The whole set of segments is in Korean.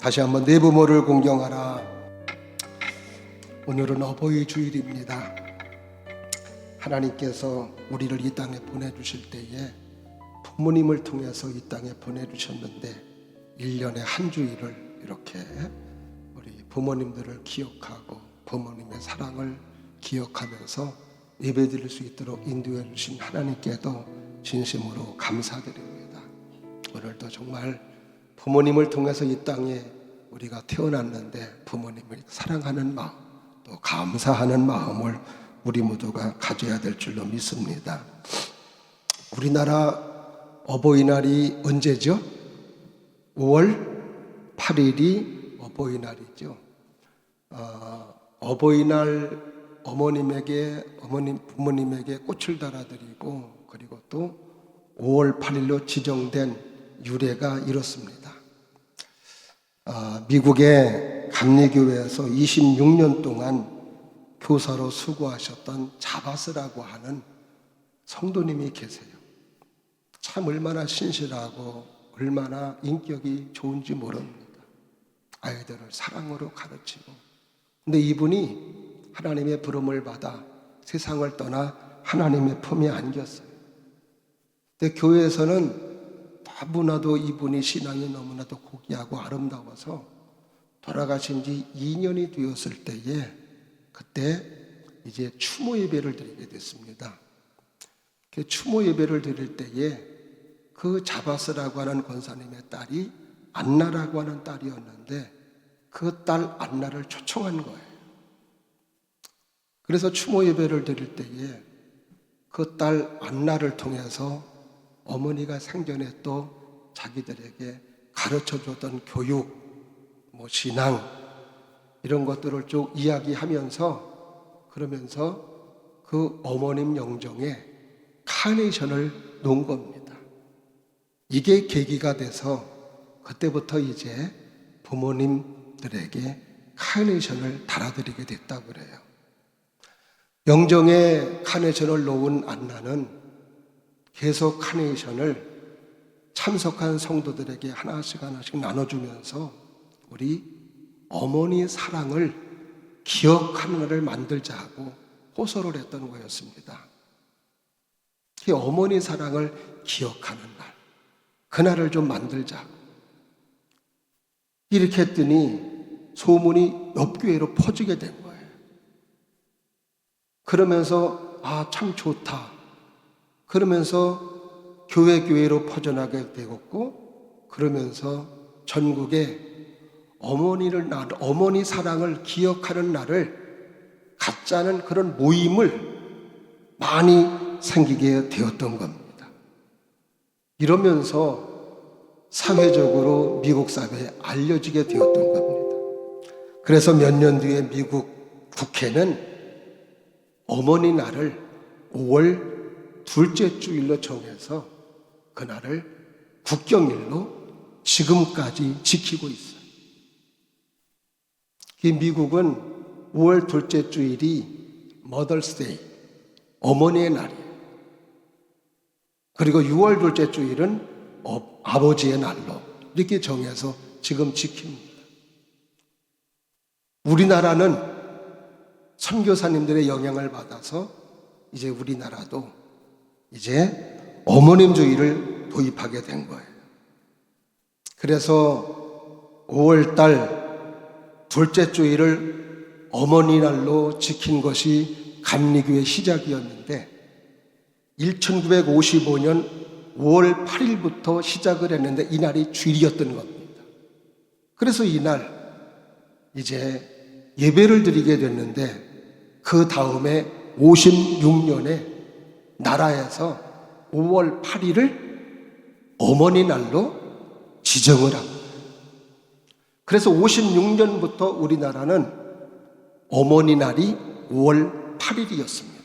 다시 한번 내 부모를 공경하라. 오늘은 어버이 주일입니다. 하나님께서 우리를 이 땅에 보내주실 때에 부모님을 통해서 이 땅에 보내주셨는데 1년에 한 주일을 이렇게 우리 부모님들을 기억하고 부모님의 사랑을 기억하면서 예배드릴 수 있도록 인도해 주신 하나님께도 진심으로 감사드립니다. 오늘도 정말 부모님을 통해서 이 땅에 우리가 태어났는데 부모님을 사랑하는 마음, 또 감사하는 마음을 우리 모두가 가져야 될 줄로 믿습니다. 우리나라 어버이날이 언제죠? 5월 8일이 어버이날이죠. 어버이날 부모님에게 꽃을 달아드리고, 그리고 또 5월 8일로 지정된 유래가 이렇습니다. 미국의 감리교회에서 26년 동안 교사로 수고하셨던 자바스라고 하는 성도님이 계세요. 참 얼마나 신실하고 얼마나 인격이 좋은지 모릅니다. 아이들을 사랑으로 가르치고. 근데 이분이 하나님의 부름을 받아 세상을 떠나 하나님의 품에 안겼어요. 근데 교회에서는 너무나도 이분이 신앙이 너무나도 고귀하고 아름다워서 돌아가신 지 2년이 되었을 때에 그때 이제 추모 예배를 드리게 됐습니다. 그 추모 예배를 드릴 때에 그 자바스라고 하는 권사님의 딸이 안나라고 하는 딸이었는데 그 딸 안나를 초청한 거예요. 그래서 추모 예배를 드릴 때에 그 딸 안나를 통해서 어머니가 생전에 또 자기들에게 가르쳐줬던 교육, 신앙 이런 것들을 쭉 이야기하면서 그러면서 그 어머님 영정에 카네이션을 놓은 겁니다. 이게 계기가 돼서 그때부터 이제 부모님들에게 카네이션을 달아드리게 됐다고 그래요. 영정에 카네이션을 놓은 안나는 계속 카네이션을 참석한 성도들에게 하나씩 나눠주면서 우리 어머니 사랑을 기억하는 날을 만들자고 호소를 했던 거였습니다. 그 어머니 사랑을 기억하는 날, 그날을 좀 만들자고. 이렇게 했더니 소문이 옆 교회로 퍼지게 된 거예요. 그러면서 참 좋다. 그러면서 교회로 퍼져나가게 되었고, 그러면서 전국에 어머니 사랑을 기억하는 날을 갖자는 그런 모임을 많이 생기게 되었던 겁니다. 이러면서 사회적으로 미국 사회에 알려지게 되었던 겁니다. 그래서 몇 년 뒤에 미국 국회는 어머니 날을 5월 둘째 주일로 정해서 그날을 국경일로 지금까지 지키고 있어요. 이 미국은 5월 둘째 주일이 머더스데이, 어머니의 날이에요. 그리고 6월 둘째 주일은 아버지의 날로 이렇게 정해서 지금 지킵니다. 우리나라는 선교사님들의 영향을 받아서 이제 우리나라도 이제 어머님주의를 도입하게 된 거예요. 그래서 5월달 둘째 주일을 어머니날로 지킨 것이 감리교의 시작이었는데 1955년 5월 8일부터 시작을 했는데 이날이 주일이었던 겁니다. 그래서 이날 이제 예배를 드리게 됐는데 그 다음에 56년에 나라에서 5월 8일을 어머니 날로 지정을 합니다. 그래서 56년부터 우리나라는 어머니 날이 5월 8일이었습니다.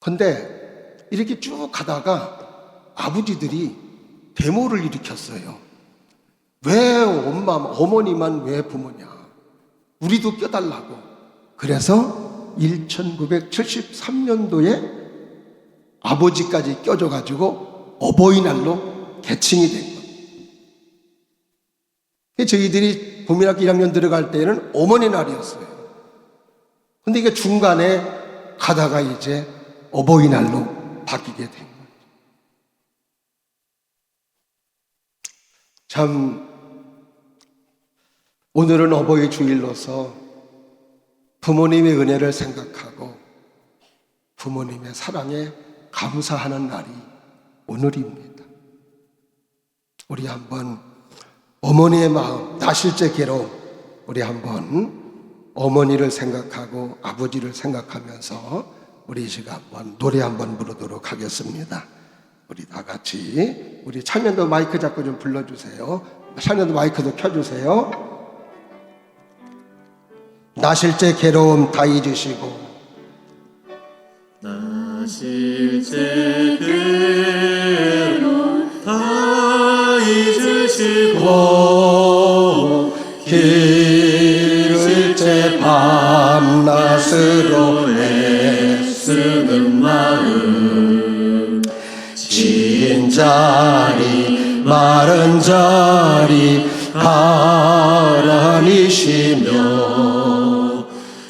근데 이렇게 쭉 가다가 아버지들이 데모를 일으켰어요. 왜 어머니만 왜 부모냐? 우리도 껴달라고. 그래서 1973년도에 아버지까지 껴줘가지고 어버이날로 개칭이 된 겁니다. 저희들이 국민학교 1학년 들어갈 때에는 어머니 날이었어요. 근데 이게 중간에 가다가 이제 어버이날로 바뀌게 된 거예요. 참, 오늘은 어버이 주일로서 부모님의 은혜를 생각하고 부모님의 사랑에 감사하는 날이 오늘입니다. 우리 한번 어머니의 마음, 나실제 괴로움, 우리 한번 어머니를 생각하고 아버지를 생각하면서 우리 이 시간 한번 노래 한번 부르도록 하겠습니다. 우리 다 같이, 우리 찬연도 마이크 잡고 좀 불러주세요. 찬연도 마이크도 켜주세요. 나실제 괴로움 다 잊으시고, 나실제 괴로움 다 잊으시고 길을제 밤낮으로 애쓰는 마음, 진 자리 마른 자리 가라니시며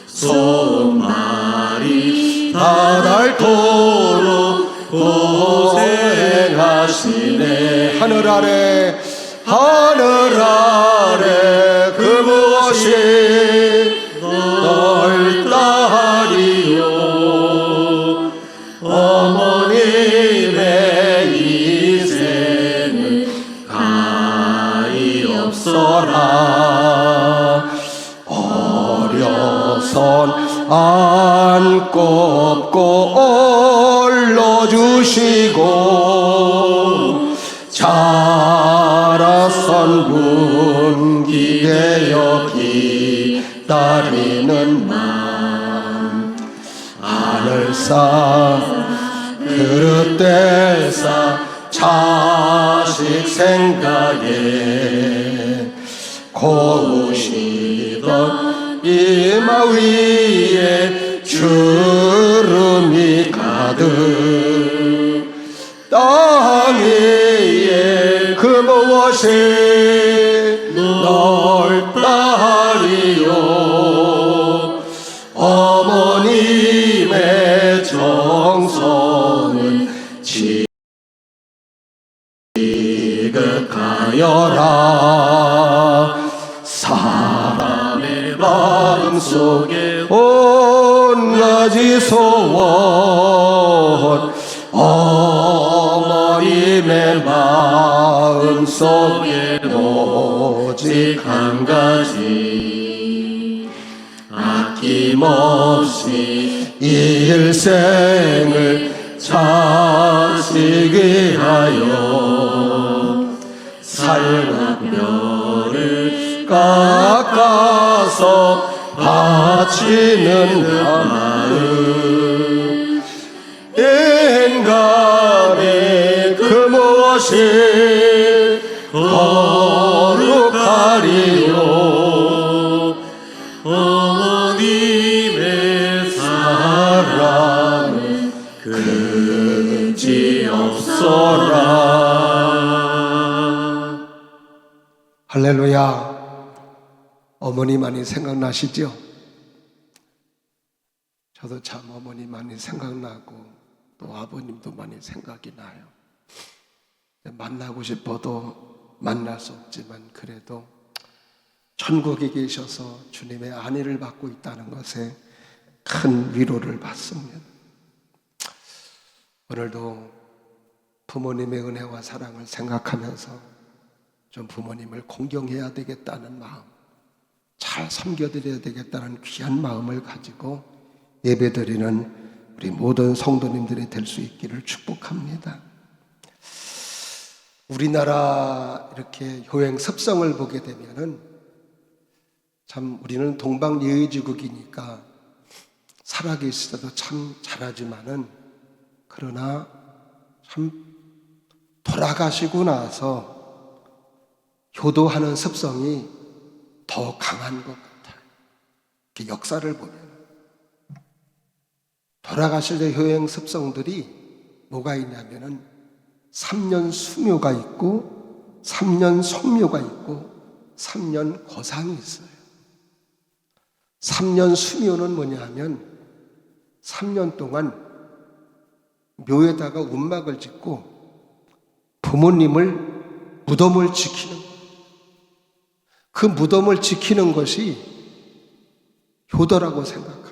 손말이 다 닳도록 고생하시네. 하늘 아래 그 무엇이 넓다리요. 어머님의 이생은 가히 없어라. 어려선 안고 업고 올려주시고 자라선 분 기대어 기다리는 맘, 하늘사 그릇대사 자식 생각에 고우시던 이마 위에 주름이 가득, 땅 위에 그 무엇이 넓다리요. 어머님의 정성은 지극하여라. 사람의 마음속에 온 가지 소원, 어머님의 마음속에 오직 한 가지, 아낌없이 일생을 자식 위하여 살과 뼈를 깎아서 바치는 마음, 인간의 그 무엇이 거룩하리요. 어머님의 사랑은 그지없어라. 할렐루야. 어머니 많이 생각나시죠? 저도 참 어머니 많이 생각나고 또 아버님도 많이 생각이 나요. 만나고 싶어도 만날 수 없지만 그래도 천국에 계셔서 주님의 안위를 받고 있다는 것에 큰 위로를 받습니다. 오늘도 부모님의 은혜와 사랑을 생각하면서 좀 부모님을 공경해야 되겠다는 마음, 잘 섬겨드려야 되겠다는 귀한 마음을 가지고 예배드리는 우리 모든 성도님들이 될 수 있기를 축복합니다. 우리나라 이렇게 효행 습성을 보게 되면은 참 우리는 동방예의지국이니까 살아계실 때도 참 잘하지만은 그러나 참 돌아가시고 나서 효도하는 습성이 더 강한 것 같아요. 그 역사를 보면 돌아가실 때 효행 습성들이 뭐가 있냐면은 3년 수묘가 있고 3년 성묘가 있고 3년 거상이 있어요. 3년 수묘는 뭐냐 하면 3년 동안 묘에다가 움막을 짓고 부모님을 무덤을 지키는 거예요. 그 무덤을 지키는 것이 효도라고 생각합니다.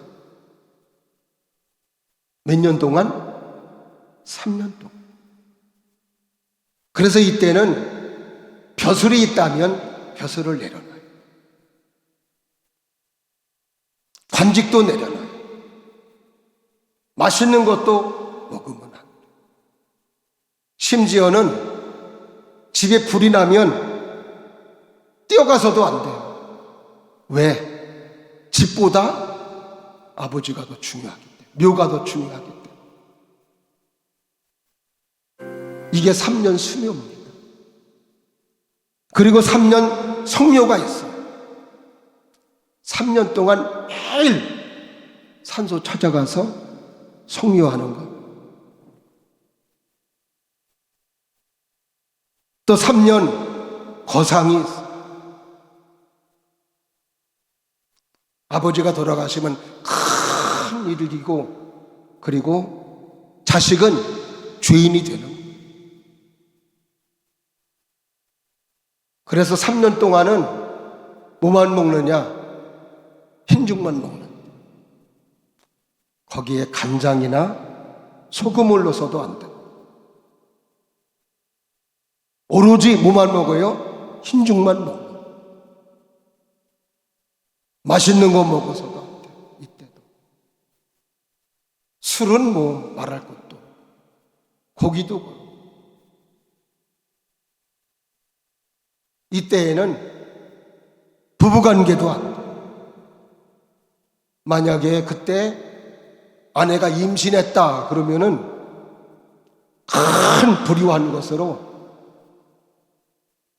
몇 년 동안? 3년 동안. 그래서 이때는 벼슬이 있다면 벼슬을 내려놔요. 관직도 내려놔요. 맛있는 것도 먹으면 안 돼요. 심지어는 집에 불이 나면 뛰어가서도 안 돼요. 왜? 집보다 아버지가 더 중요하기 때문에, 묘가 더 중요하기 때문에. 이게 3년 수묘입니다. 그리고 3년 성묘가 있어요. 3년 동안 매일 산소 찾아가서 성묘하는 것. 또 3년 거상이 있어요. 아버지가 돌아가시면 큰 일을 이고, 그리고 자식은 죄인이 되는 거예요. 그래서 3년 동안은 뭐만 먹느냐? 흰죽만 먹는. 거기에 간장이나 소금을 넣어서도 안 돼요. 오로지 뭐만 먹어요? 흰죽만 먹는. 맛있는 거 먹어서도 안 돼요. 이때도. 술은 뭐 말할 것도. 고기도 그렇고. 이때에는 부부관계도 안 돼요. 만약에 그때 아내가 임신했다 그러면은 큰 불의한 것으로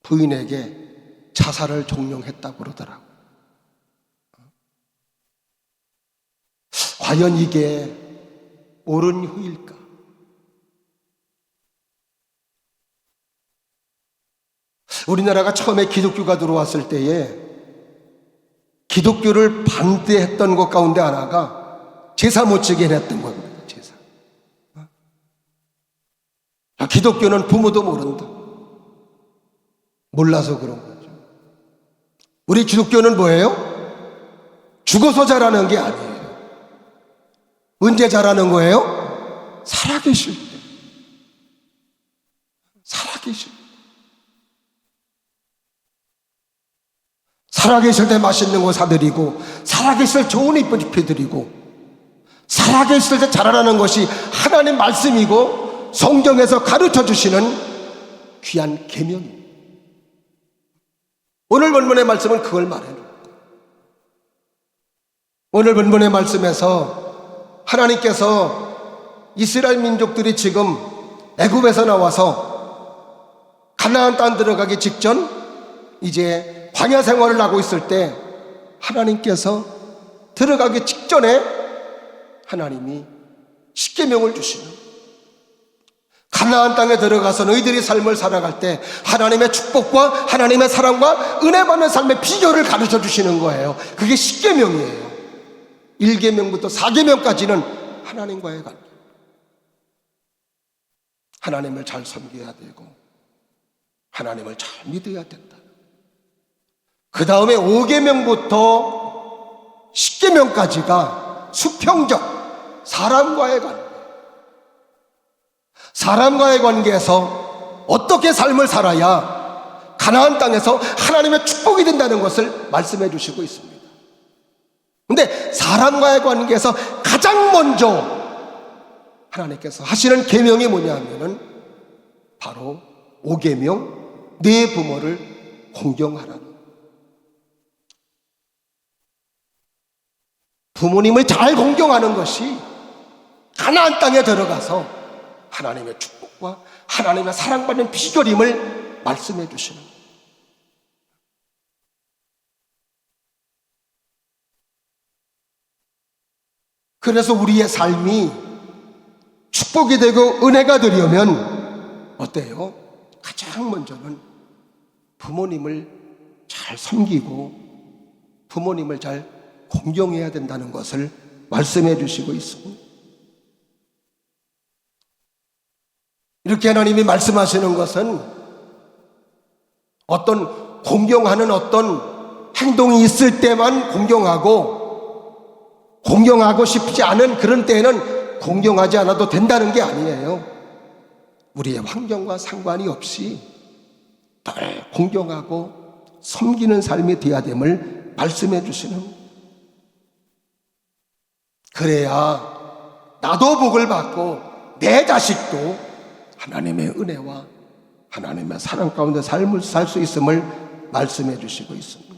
부인에게 자살을 종용했다고 그러더라고요. 과연 이게 옳은 후일까? 우리나라가 처음에 기독교가 들어왔을 때에 기독교를 반대했던 것 가운데 하나가 제사 못 지게 했던 겁니다. 제사. 기독교는 부모도 모른다. 몰라서 그런 거죠. 우리 기독교는 뭐예요? 죽어서 자라는 게 아니에요. 언제 자라는 거예요? 살아계실 때. 살아계실 때. 살아계실 때 맛있는 거 사드리고, 살아계실 때 좋은 옷 입혀드리고, 살아계실 때 자라나는 것이 하나님 말씀이고 성경에서 가르쳐주시는 귀한 계명입니다. 오늘 본문의 말씀은 그걸 말해요. 오늘 본문의 말씀에서 하나님께서 이스라엘 민족들이 지금 애굽에서 나와서 가나안 땅 들어가기 직전 이제 광야 생활을 하고 있을 때 하나님께서 들어가기 직전에 하나님이 십계명을 주시는, 가나안 땅에 들어가서 너희들이 삶을 살아갈 때 하나님의 축복과 하나님의 사랑과 은혜 받는 삶의 비결을 가르쳐 주시는 거예요. 그게 십계명이에요. 1계명부터 4계명까지는 하나님과의 관계. 하나님을 잘 섬겨야 되고 하나님을 잘 믿어야 된다. 그 다음에 5계명부터 10계명까지가 수평적 사람과의 관계. 사람과의 관계에서 어떻게 삶을 살아야 가나안 땅에서 하나님의 축복이 된다는 것을 말씀해 주시고 있습니다. 그런데 사람과의 관계에서 가장 먼저 하나님께서 하시는 계명이 뭐냐 하면은 바로 5계명, 네 부모를 공경하라. 부모님을 잘 공경하는 것이 가나안 땅에 들어가서 하나님의 축복과 하나님의 사랑받는 비결임을 말씀해 주시는 거예요. 그래서 우리의 삶이 축복이 되고 은혜가 되려면 어때요? 가장 먼저는 부모님을 잘 잘 섬기고 부모님을 잘 공경해야 된다는 것을 말씀해 주시고 있습니다. 이렇게 하나님이 말씀하시는 것은 어떤 공경하는 어떤 행동이 있을 때만 공경하고 싶지 않은 그런 때에는 공경하지 않아도 된다는 게 아니에요. 우리의 환경과 상관이 없이 늘 공경하고 섬기는 삶이 되어야 됨을 말씀해 주시는 거예요. 그래야 나도 복을 받고 내 자식도 하나님의 은혜와 하나님의 사랑 가운데 삶을 살 수 있음을 말씀해 주시고 있습니다.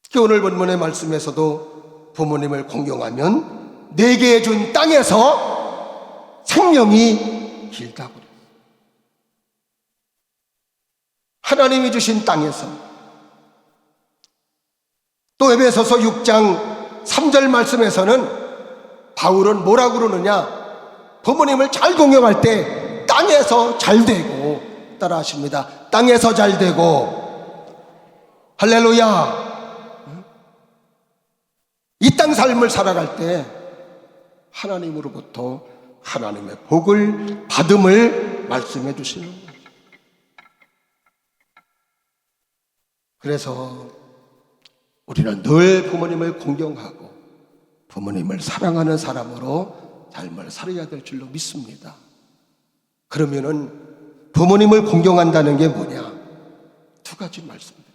특히 오늘 본문의 말씀에서도 부모님을 공경하면 내게 준 땅에서 생명이 길다고 그래요. 하나님이 주신 땅에서. 또 에베소서 6장 3절 말씀에서는 바울은 뭐라고 그러느냐? 부모님을 잘 공경할 때 땅에서 잘 되고, 따라 하십니다. 땅에서 잘 되고, 할렐루야. 이 땅 삶을 살아갈 때 하나님으로부터 하나님의 복을 받음을 말씀해 주시는 거예요. 그래서 우리는 늘 부모님을 공경하고 부모님을 사랑하는 사람으로 삶을 살아야 될 줄로 믿습니다. 그러면은 부모님을 공경한다는 게 뭐냐? 두 가지 말씀입니다.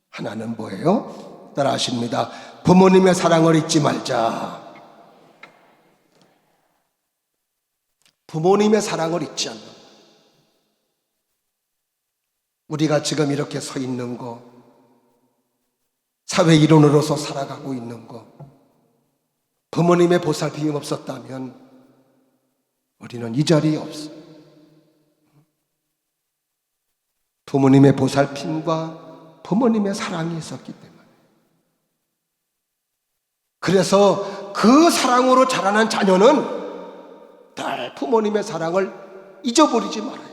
하나는 뭐예요? 따라 하십니다. 부모님의 사랑을 잊지 말자. 부모님의 사랑을 잊지 않는다. 우리가 지금 이렇게 서 있는 거, 사회 일원으로서 살아가고 있는 거, 부모님의 보살핌이 없었다면 우리는 이 자리에 없어. 부모님의 보살핌과 부모님의 사랑이 있었기 때문에. 그래서 그 사랑으로 자라난 자녀는 늘 부모님의 사랑을 잊어버리지 말아요.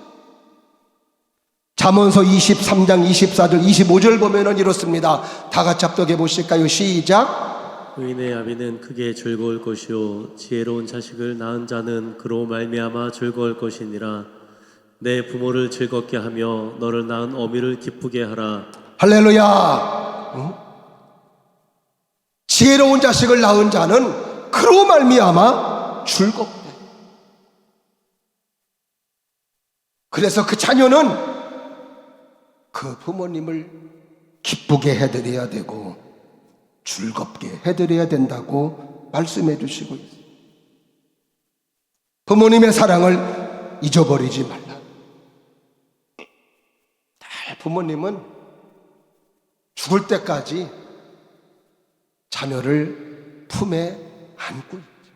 잠언서 23장 24절 25절 보면은 이렇습니다. 다 같이 합독해 보실까요? 시작. 의인의 아비는 크게 즐거울 것이요 지혜로운 자식을 낳은 자는 그로 말미암아 즐거울 것이니라. 내 부모를 즐겁게 하며 너를 낳은 어미를 기쁘게 하라. 할렐루야. 응? 지혜로운 자식을 낳은 자는 그로 말미암아 즐겁고, 그래서 그 자녀는 그 부모님을 기쁘게 해드려야 되고 즐겁게 해드려야 된다고 말씀해 주시고 있어요. 부모님의 사랑을 잊어버리지 말라. 부모님은 죽을 때까지 자녀를 품에 안고 있죠.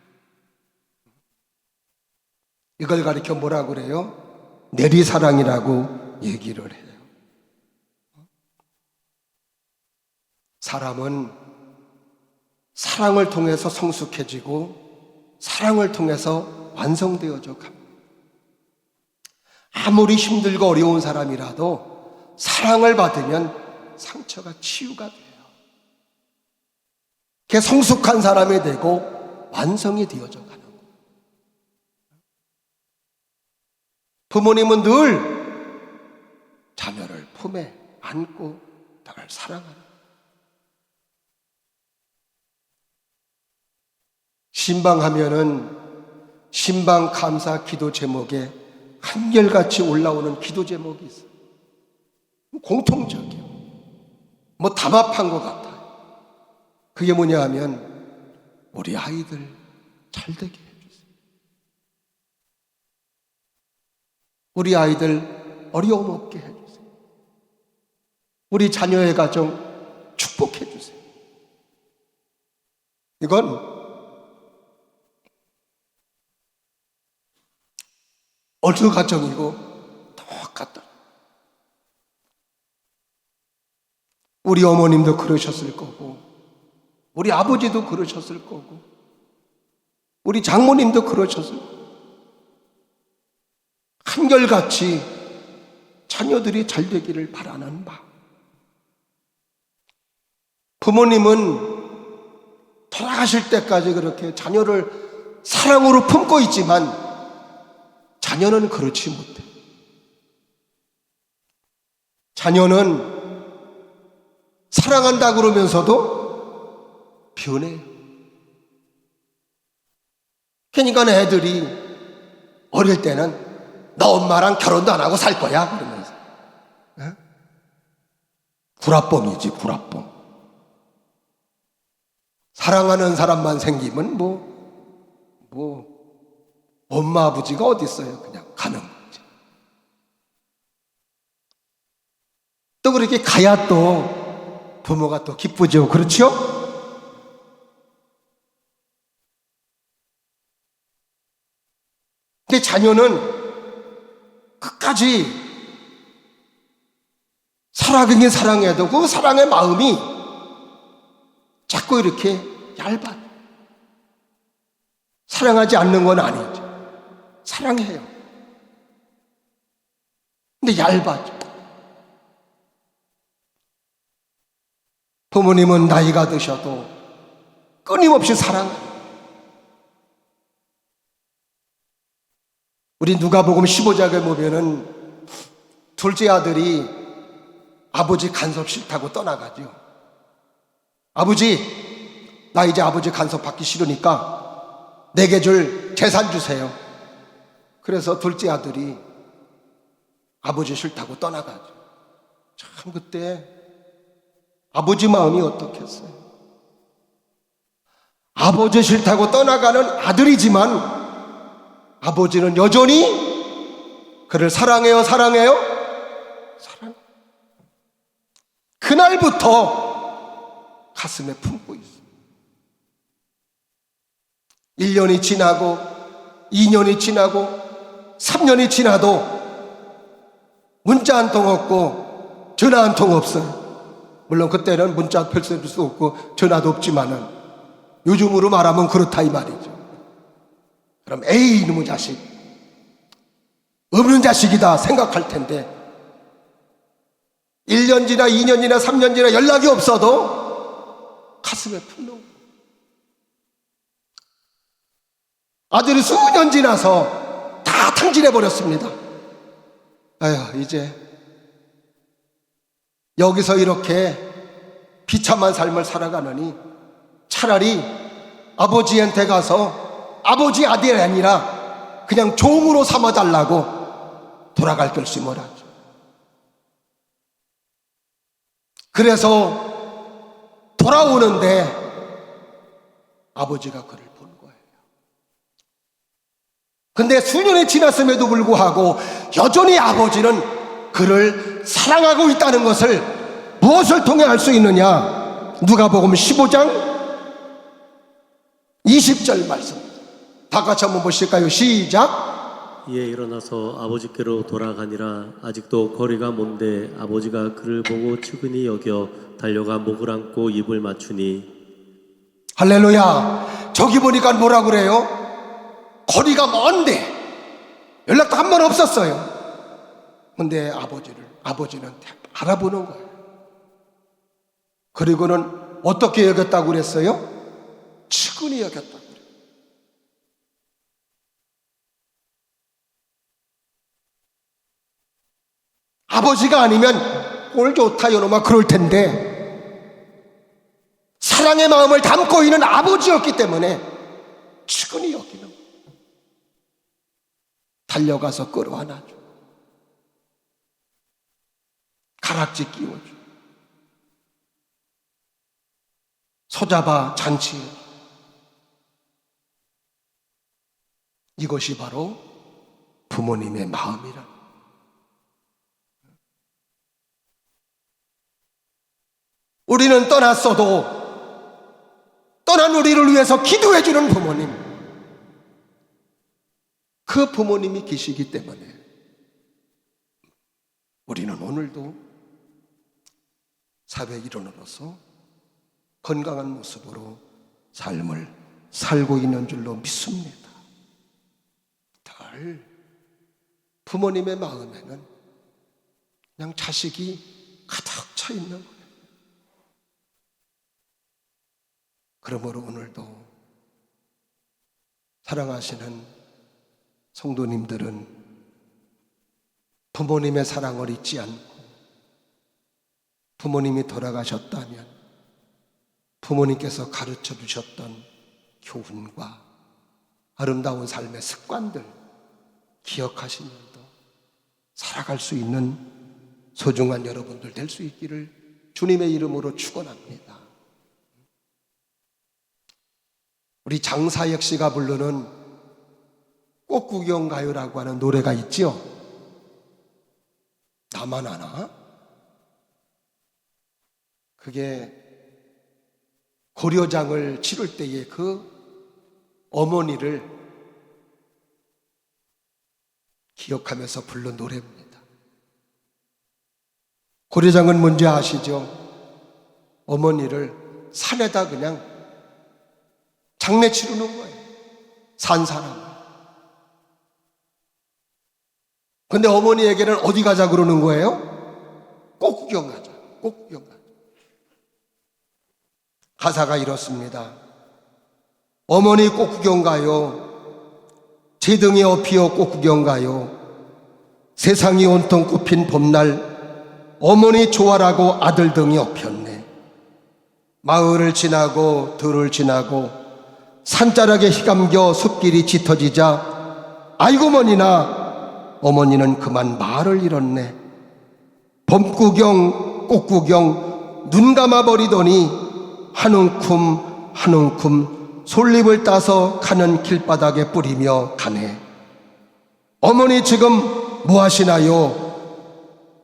이걸 가리켜 뭐라고 그래요? 내리사랑이라고 얘기를 해요. 사람은 사랑을 통해서 성숙해지고 사랑을 통해서 완성되어져 갑니다. 아무리 힘들고 어려운 사람이라도 사랑을 받으면 상처가 치유가 돼요. 그게 성숙한 사람이 되고 완성이 되어져 가는 거예요. 부모님은 늘 자녀를 품에 안고 늘 사랑하는 거예요. 신방하면은 신방 감사 기도 제목에 한결같이 올라오는 기도 제목이 있어요. 공통적이에요. 뭐 담합한 것 같아요. 그게 뭐냐 하면 우리 아이들 잘 되게 해주세요. 우리 아이들 어려움 없게 해주세요. 우리 자녀의 가정 축복해 주세요. 이건 어느 가정이고 똑같다. 우리 어머님도 그러셨을 거고, 우리 아버지도 그러셨을 거고, 우리 장모님도 그러셨을 거고, 한결같이 자녀들이 잘 되기를 바라는 마음. 부모님은 돌아가실 때까지 그렇게 자녀를 사랑으로 품고 있지만 자녀는 그렇지 못해. 자녀는 사랑한다 그러면서도 변해요. 그러니까 애들이 어릴 때는 너 엄마랑 결혼도 안 하고 살 거야 그러면서. 에? 구라뻥이지, 구라뻥. 사랑하는 사람만 생기면 엄마 아버지가 어디 있어요? 그냥 가는 거지. 또 그렇게 가야 또 부모가 또 기쁘죠. 그렇죠? 근데 자녀는 끝까지 살아가긴 사랑해도 그 사랑의 마음이 자꾸 이렇게 얇아. 사랑하지 않는 건 아니죠. 사랑해요. 근데 얇아져. 부모님은 나이가 드셔도 끊임없이 사랑해요. 우리 누가복음 15장에 보면은 둘째 아들이 아버지 간섭 싫다고 떠나가죠. 아버지, 나 이제 아버지 간섭 받기 싫으니까 내게 줄 재산 주세요. 그래서 둘째 아들이 아버지 싫다고 떠나가죠. 참 그때 아버지 마음이 어떻겠어요? 아버지 싫다고 떠나가는 아들이지만 아버지는 여전히 그를 사랑해요, 사랑해요? 사랑. 그날부터 가슴에 품고 있어요. 1년이 지나고 2년이 지나고 3년이 지나도 문자 한 통 없고 전화 한 통 없어요. 물론 그때는 문자 펼쳐줄 수 없고 전화도 없지만은 요즘으로 말하면 그렇다 이 말이죠. 그럼 에이 이놈의 자식, 없는 자식이다 생각할 텐데 1년 지나 2년 지나 3년 지나 연락이 없어도 가슴에 품는 거예요. 아들이 수년 지나서 다 탕진해버렸습니다. 아휴, 이제 여기서 이렇게 비참한 삶을 살아가느니 차라리 아버지한테 가서 아버지 아들이 아니라 그냥 종으로 삼아달라고 돌아갈 결심을 하죠. 그래서 돌아오는데 아버지가 그를 본 거예요. 근데 수년이 지났음에도 불구하고 여전히 아버지는 그를 사랑하고 있다는 것을 무엇을 통해 알 수 있느냐? 누가복음 15장 20절 말씀. 다 같이 한번 보실까요? 시작. 이에 일어나서 아버지께로 돌아가니라. 아직도 거리가 먼데 아버지가 그를 보고 측은히 여겨 달려가 목을 안고 입을 맞추니. 할렐루야. 저기 보니까 뭐라 그래요? 거리가 먼데 연락도 한 번 없었어요. 근데 아버지는 알아보는 거예요. 그리고는 어떻게 여겼다고 그랬어요? 측은히 여겼다고 그래요. 아버지가 아니면 꼴 좋다 요놈아 그럴 텐데 사랑의 마음을 담고 있는 아버지였기 때문에 측은히 여기는 거예요. 달려가서 끌어안아줘. 가락지 끼워줘. 손잡아 잔치해. 이것이 바로 부모님의 마음이라. 우리는 떠났어도 떠난 우리를 위해서 기도해 주는 부모님, 그 부모님이 계시기 때문에 우리는 오늘도 사회 일원으로서 건강한 모습으로 삶을 살고 있는 줄로 믿습니다. 늘 부모님의 마음에는 그냥 자식이 가득 차 있는 거예요. 그러므로 오늘도 사랑하시는 성도님들은 부모님의 사랑을 잊지 않고 부모님이 돌아가셨다면 부모님께서 가르쳐 주셨던 교훈과 아름다운 삶의 습관들 기억하시면서 살아갈 수 있는 소중한 여러분들 될 수 있기를 주님의 이름으로 축원합니다. 우리 장사역 씨가 부르는 꽃구경가요라고 하는 노래가 있지요. 나만 아나? 그게 고려장을 치를 때에 그 어머니를 기억하면서 부른 노래입니다. 고려장은 뭔지 아시죠? 어머니를 산에다 그냥 장례 치르는 거예요. 산 사람을. 근데 어머니에게는 어디 가자 그러는 거예요? 꽃구경 가자. 꽃구경 가자. 가사가 이렇습니다. 어머니 꽃구경 가요. 제 등에 업히어 꽃구경 가요. 세상이 온통 꽃핀 봄날 어머니 좋아라고 아들 등이 업혔네. 마을을 지나고 들을 지나고 산자락에 휘감겨 숲길이 짙어지자 아이고 머니나 어머니는 그만 말을 잃었네. 봄구경 꽃구경 눈 감아버리더니 한 움큼 한 움큼 솔잎을 따서 가는 길바닥에 뿌리며 가네. 어머니 지금 뭐 하시나요?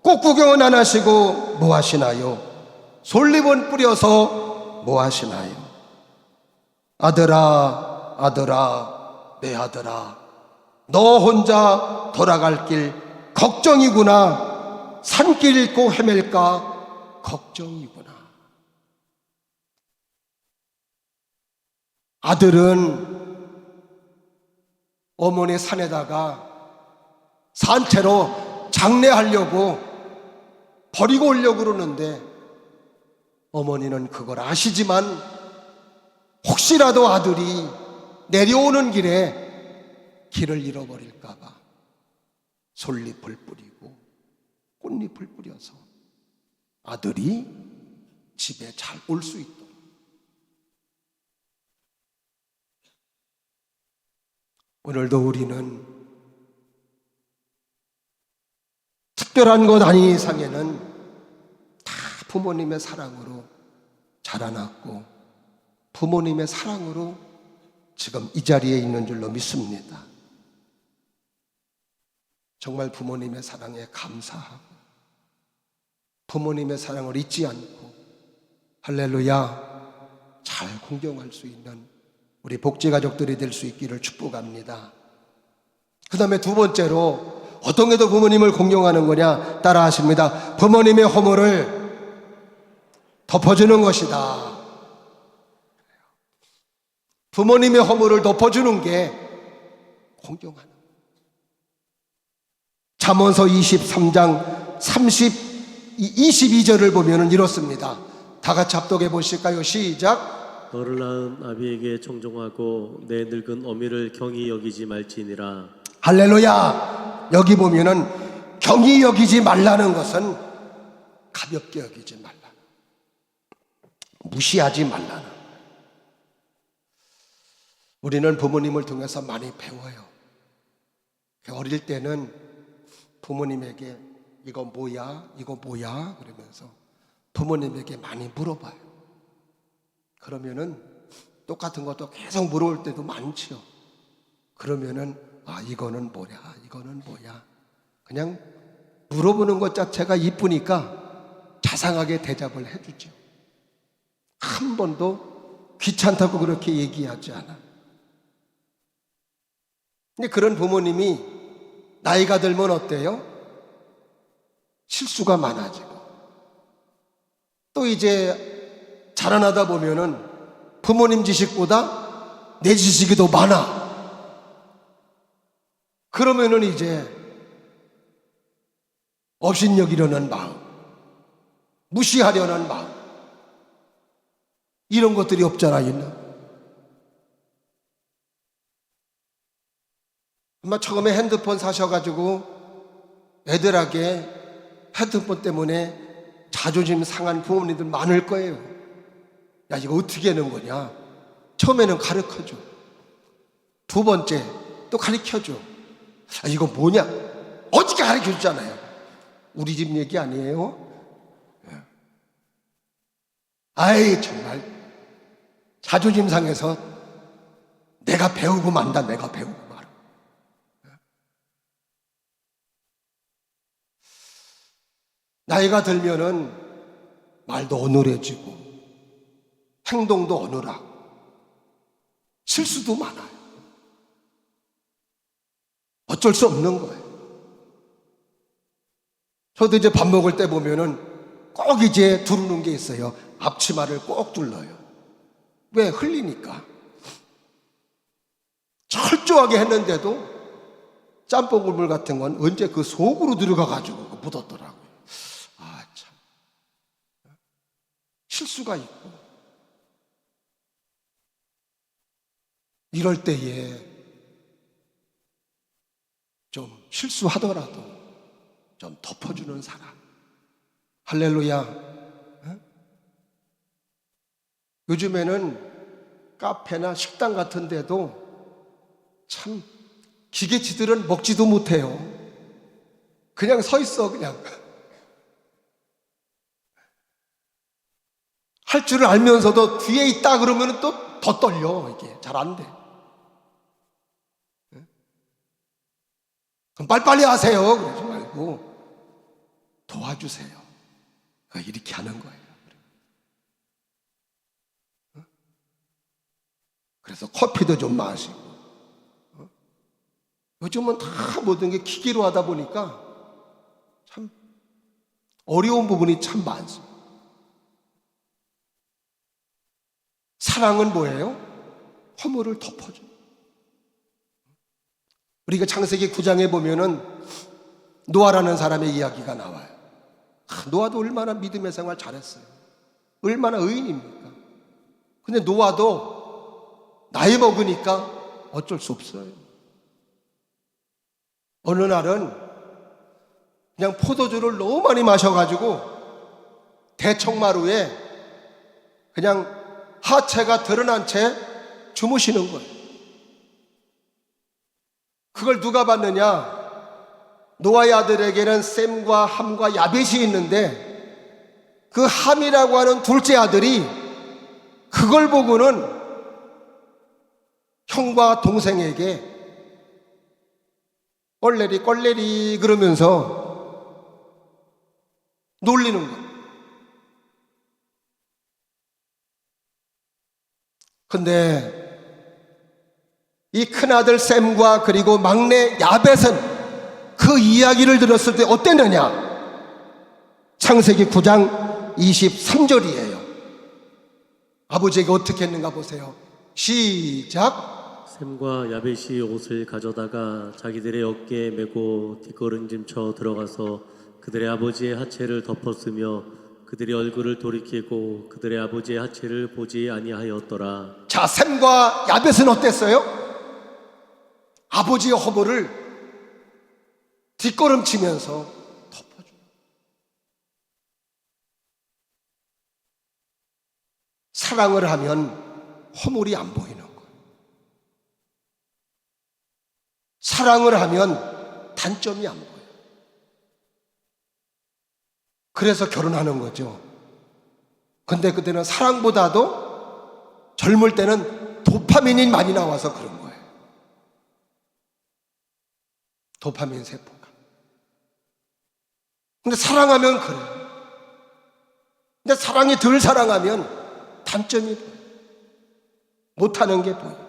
꽃구경은 안 하시고 뭐 하시나요? 솔잎은 뿌려서 뭐 하시나요? 아들아 아들아 내 아들아 너 혼자 돌아갈 길 걱정이구나. 산길 잃고 헤맬까 걱정이구나. 아들은 어머니 산에다가 산채로 장례하려고 버리고 오려고 그러는데 어머니는 그걸 아시지만 혹시라도 아들이 내려오는 길에 길을 잃어버릴까 봐 솔잎을 뿌리고 꽃잎을 뿌려서 아들이 집에 잘 올 수 있도록. 오늘도 우리는 특별한 것 아닌 이상에는 다 부모님의 사랑으로 자라났고 부모님의 사랑으로 지금 이 자리에 있는 줄로 믿습니다. 정말 부모님의 사랑에 감사하고 부모님의 사랑을 잊지 않고 할렐루야 잘 공경할 수 있는 우리 복지가족들이 될 수 있기를 축복합니다. 그 다음에 두 번째로 어떤 게 더 부모님을 공경하는 거냐 따라 하십니다. 부모님의 허물을 덮어주는 것이다. 부모님의 허물을 덮어주는 게 공경하는 거예요. 잠언서 23장 22절을 보면 이렇습니다. 다 같이 합독해 보실까요? 시작. 너를 낳은 아비에게 청종하고 내 늙은 어미를 경히 여기지 말지니라. 할렐루야. 여기 보면은 경히 여기지 말라는 것은 가볍게 여기지 말라, 무시하지 말라는. 우리는 부모님을 통해서 많이 배워요. 어릴 때는 부모님에게 이거 뭐야? 이거 뭐야? 그러면서 부모님에게 많이 물어봐요. 그러면은 똑같은 것도 계속 물어볼 때도 많죠. 그러면은 아 이거는 뭐야? 이거는 뭐야? 그냥 물어보는 것 자체가 이쁘니까 자상하게 대답을 해주죠. 한 번도 귀찮다고 그렇게 얘기하지 않아. 근데 그런 부모님이 나이가 들면 어때요? 실수가 많아지고 또 이제 자라나다 보면은 부모님 지식보다 내 지식이 더 많아. 그러면은 이제 업신여기려는 마음, 무시하려는 마음, 이런 것들이 없잖아, 있나? 아마 처음에 핸드폰 사셔가지고 애들에게 핸드폰 때문에 자존심 상한 부모님들 많을 거예요. 야, 이거 어떻게 하는 거냐? 처음에는 가르쳐줘. 두 번째 또 가르쳐줘. 아, 이거 뭐냐? 어떻게 가르쳐주잖아요. 우리 집 얘기 아니에요? 아이, 정말 자존심 상해서 내가 배우고 만다, 내가 배우고 말아. 나이가 들면은 말도 어눌해지고 행동도 어눌하고 실수도 많아요. 어쩔 수 없는 거예요. 저도 이제 밥 먹을 때 보면은 꼭 이제 두르는 게 있어요. 앞치마를 꼭 둘러요. 왜? 흘리니까. 철저하게 했는데도 짬뽕 국물 같은 건 언제 그 속으로 들어가가지고 묻었더라고요. 아, 참. 실수가 있고. 이럴 때에 좀 실수하더라도 좀 덮어주는 사람. 할렐루야. 요즘에는 카페나 식당 같은 데도 참 기계치들은 먹지도 못해요. 그냥 서 있어, 그냥. 할 줄을 알면서도 뒤에 있다 그러면 또 더 떨려. 이게 잘 안 돼. 그럼 빨리빨리 하세요. 그러지 말고 도와주세요. 이렇게 하는 거예요. 그래서 커피도 좀 마시고. 요즘은 다 모든 게 기계로 하다 보니까 참 어려운 부분이 참 많습니다. 사랑은 뭐예요? 허물을 덮어줘. 우리가 창세기 9장에 보면은 노아라는 사람의 이야기가 나와요. 노아도 얼마나 믿음의 생활 잘했어요. 얼마나 의인입니까? 근데 노아도 나이 먹으니까 어쩔 수 없어요. 어느 날은 그냥 포도주를 너무 많이 마셔가지고 대청마루에 그냥 하체가 드러난 채 주무시는 거예요. 그걸 누가 봤느냐? 노아의 아들에게는 셈과 함과 야벳이 있는데 그 함이라고 하는 둘째 아들이 그걸 보고는 형과 동생에게 껄레리 그러면서 놀리는 거예요. 근데 이 큰아들 셈과 그리고 막내 야벳은 그 이야기를 들었을 때 어땠느냐? 창세기 9장 23절이에요. 아버지에게 어떻게 했는가 보세요. 시작. 셈과 야벳이 옷을 가져다가 자기들의 어깨에 메고 뒷걸음짐쳐 들어가서 그들의 아버지의 하체를 덮었으며 그들의 얼굴을 돌이키고 그들의 아버지의 하체를 보지 아니하였더라. 자, 셈과 야벳은 어땠어요? 아버지의 허물을 뒷걸음치면서 덮어줘. 사랑을 하면 허물이 안 보이는 거예요. 사랑을 하면 단점이 안 보여요. 그래서 결혼하는 거죠. 근데 그때는 사랑보다도 젊을 때는 도파민이 많이 나와서 그런 거예요. 도파민 세포가. 근데 사랑하면 그래요. 근데 사랑이 덜 사랑하면 단점이 보여요. 못하는 게 보여요.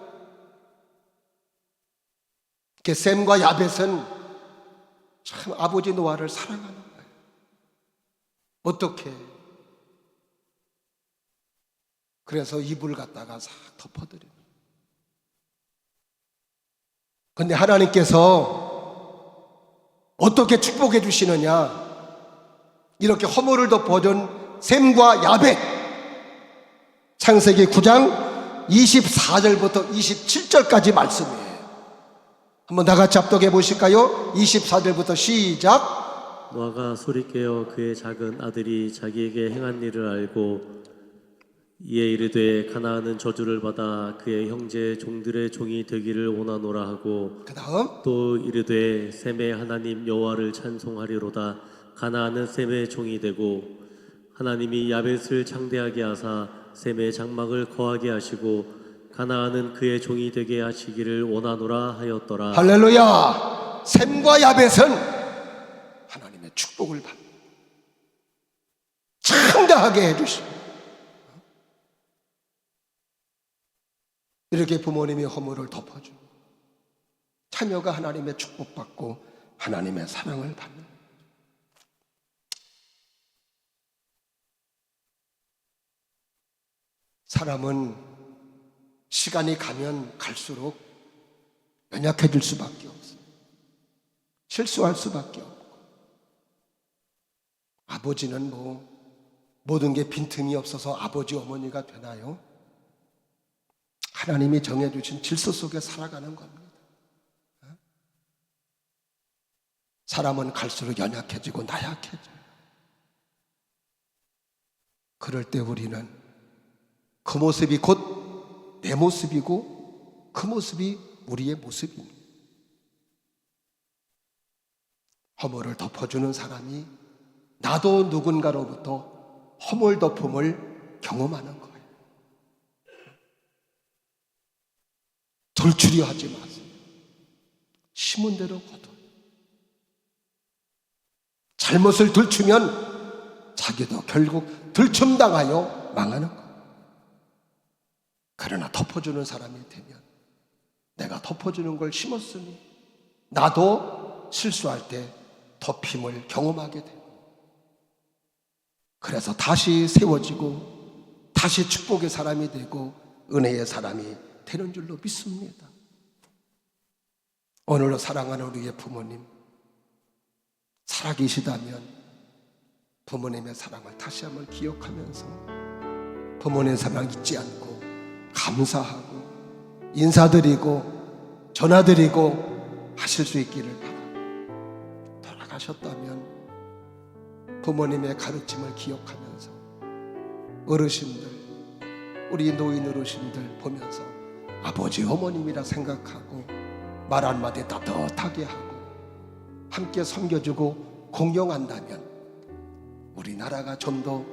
이렇게 셈과 야벳은 참 아버지 노아를 사랑하는 거예요. 어떻게? 그래서 이불 갖다가 싹 덮어드려요. 근데 하나님께서 어떻게 축복해 주시느냐? 이렇게 허물을 덮어준 셈과 야벳, 창세기 9장 24절부터 27절까지 말씀이에요. 한번 다 같이 합독해 보실까요? 24절부터 시작. 노아가 소리깨어 그의 작은 아들이 자기에게 행한 일을 알고 이에 이르되 가나안은 저주를 받아 그의 형제 종들의 종이 되기를 원하노라 하고 그 다음 또 이르되 셈의 하나님 여호와를 찬송하리로다. 가나안은 셈의 종이 되고 하나님이 야벳을 창대하게 하사 셈의 장막을 거하게 하시고 가나안은 그의 종이 되게 하시기를 원하노라 하였더라. 할렐루야. 셈과 야벳은 하나님의 축복을 받는 창대하게 해주시고, 이렇게 부모님이 허물을 덮어주고 자녀가 하나님의 축복받고 하나님의 사랑을 받는. 사람은 시간이 가면 갈수록 연약해질 수밖에 없어요. 실수할 수밖에 없고. 아버지는 모든 게 빈틈이 없어서 아버지 어머니가 되나요? 하나님이 정해주신 질서 속에 살아가는 겁니다. 사람은 갈수록 연약해지고 나약해져요. 그럴 때 우리는 그 모습이 곧 내 모습이고 그 모습이 우리의 모습입니다. 허물을 덮어주는 사람이 나도 누군가로부터 허물 덮음을 경험하는 거예요. 돌출이 하지 마세요. 심은 대로 거둬. 잘못을 들추면 자기도 결국 들춤당하여 망하는 거예요. 그러나 덮어주는 사람이 되면 내가 덮어주는 걸 심었으니 나도 실수할 때 덮임을 경험하게 되고, 그래서 다시 세워지고 다시 축복의 사람이 되고 은혜의 사람이 되는 줄로 믿습니다. 오늘도 사랑하는 우리의 부모님, 살아계시다면 부모님의 사랑을 다시 한번 기억하면서 부모님의 사랑 잊지 않고 감사하고 인사드리고 전화드리고 하실 수 있기를 바랍니다. 돌아가셨다면 부모님의 가르침을 기억하면서 어르신들, 우리 노인 어르신들 보면서 아버지 어머님이라 생각하고 말 한마디 따뜻하게 하고 함께 섬겨주고 공경한다면 우리나라가 좀 더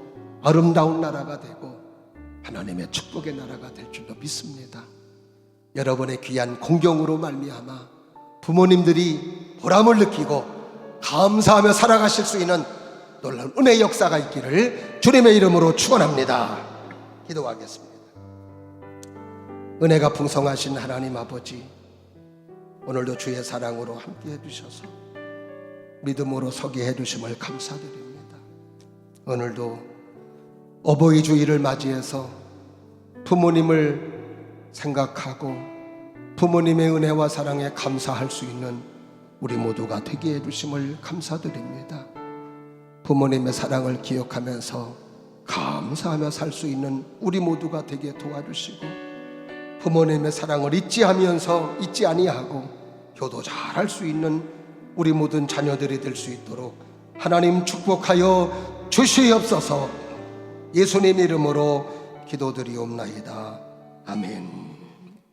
아름다운 나라가 되고 하나님의 축복의 나라가 될 줄로 믿습니다. 여러분의 귀한 공경으로 말미암아 부모님들이 보람을 느끼고 감사하며 살아가실 수 있는 놀라운 은혜의 역사가 있기를 주님의 이름으로 축원합니다. 기도하겠습니다. 은혜가 풍성하신 하나님 아버지, 오늘도 주의 사랑으로 함께 해주셔서 믿음으로 서게 해주심을 감사드립니다. 오늘도 어버이 주일을 맞이해서 부모님을 생각하고 부모님의 은혜와 사랑에 감사할 수 있는 우리 모두가 되게 해주심을 감사드립니다. 부모님의 사랑을 기억하면서 감사하며 살 수 있는 우리 모두가 되게 도와주시고, 부모님의 사랑을 잊지 아니하고 효도 잘할 수 있는 우리 모든 자녀들이 될 수 있도록 하나님 축복하여 주시옵소서. 예수님 이름으로 기도드리옵나이다. 아멘.